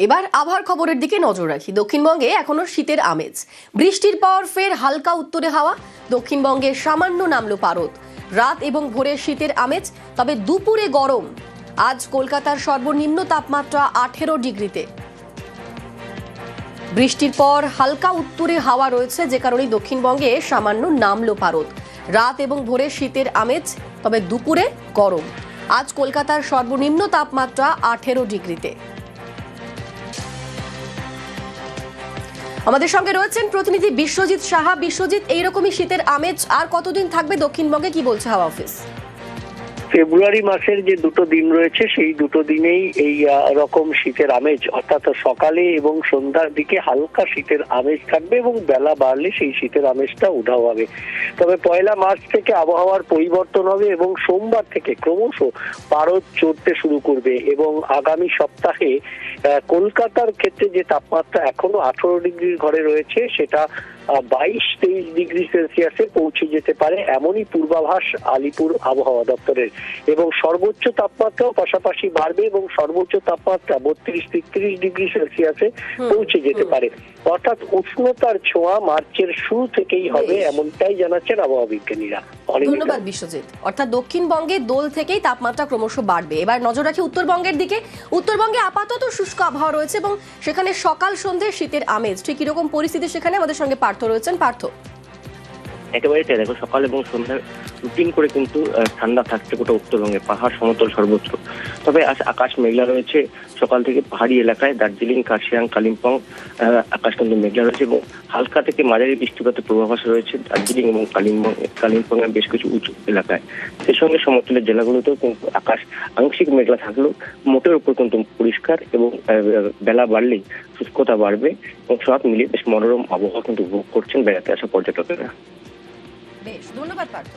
এবার আবহাওয়ার খবরের দিকে নজর রাখি। দক্ষিণবঙ্গে এখনো শীতের আমেজ, বৃষ্টির পর ফের হালকা উত্তরে হাওয়া। দক্ষিণবঙ্গে সামান্য নামলো পারদ। রাত এবং ভোরে শীতের আমেজ, তবে দুপুরে গরম। আজ কলকাতার সর্বনিম্ন তাপমাত্রা 18 ডিগ্রিতে। বৃষ্টির পর হালকা উত্তরে হাওয়া রয়েছে, যে কারণে দক্ষিণবঙ্গে সামান্য নামলো পারদ। রাত এবং ভোরে শীতের আমেজ, তবে দুপুরে গরম। আজ কলকাতার সর্বনিম্ন তাপমাত্রা 18 ডিগ্রিতে। আমাদের সঙ্গে রয়েছেন প্রতিনিধি বিশ্বজিৎ সাহা। বিশ্বজিৎ, এইরকমই শীতের আমেজ আর কতদিন থাকবে দক্ষিণবঙ্গে, কি বলছে হাওয়া অফিস? ফেব্রুয়ারি মাসের যে দুটো দিন রয়েছে সেই দুটো দিনেই এই রকম শীতের আমেজ, অর্থাৎ সকালে এবং সন্ধ্যার দিকে হালকা শীতের আমেজ থাকবে এবং বেলা বাড়লে সেই শীতের আমেজটা উধাও হবে। তবে পয়লা মার্চ থেকে আবহাওয়ার পরিবর্তন হবে এবং সোমবার থেকে ক্রমশ পারদ চড়তে শুরু করবে এবং আগামী সপ্তাহে কলকাতার ক্ষেত্রে যে তাপমাত্রা এখনো 18 ডিগ্রির ঘরে রয়েছে সেটা 22-23 ডিগ্রি সেলসিয়াসে পৌঁছে যেতে পারে, এমনই পূর্বাভাস আলিপুর আবহাওয়া দপ্তরের। এবং সর্বোচ্চ তাপমাত্রাও পাশাপাশি বাড়বে এবং সর্বোচ্চ তাপমাত্রা 32-33 ডিগ্রি সেলসিয়াসে পৌঁছে যেতে পারে। অর্থাৎ উষ্ণতার ছোঁয়া মার্চের শুরু থেকেই হবে, এমনটাই জানাচ্ছেন আবহাওয়া বিজ্ঞানীরা। ধন্যবাদ বিশ্বজিৎ। অর্থাৎ দক্ষিণবঙ্গে দোল থেকেই তাপমাত্রা ক্রমশ বাড়বে। এবার নজর রাখি উত্তরবঙ্গের দিকে। উত্তরবঙ্গে আপাতত শুষ্ক আবহাওয়া রয়েছে এবং সেখানে সকাল সন্ধ্যে শীতের আমেজ। ঠিক কিরকম পরিস্থিতি সেখানে? আমাদের সঙ্গে পার্থ রয়েছেন। পার্থ, একেবারে তাই। দেখো, সকাল এবং সন্ধ্যার রুটিন করে কিন্তু ঠান্ডা থাকছে গোটা উত্তরবঙ্গে, পাহাড় সমতল সর্বত্র। তবে আকাশ মেঘলা রয়েছে সকাল থেকে। পাহাড়ি এলাকায় দার্জিলিং, কার্শিয়াং, কালিম্পং আকাশ কিন্তু মেঘলা রয়েছে এবং হালকা থেকে মাঝারি বৃষ্টিপাতের পূর্বাভাস রয়েছে দার্জিলিং এবং কালিম্পং এর বেশ কিছু উঁচু এলাকায়। সেই সঙ্গে সমতলের জেলাগুলোতেও কিন্তু আকাশ আংশিক মেঘলা থাকলেও মোটের উপর কিন্তু পরিষ্কার এবং বেলা বাড়লেই শুষ্কতা বাড়বে এবং সব মিলিয়ে বেশ মনোরম আবহাওয়া কিন্তু উপভোগ করছেন বেড়াতে আসা পর্যটকেরা। বেশ, ধন্যবাদ পার্থ।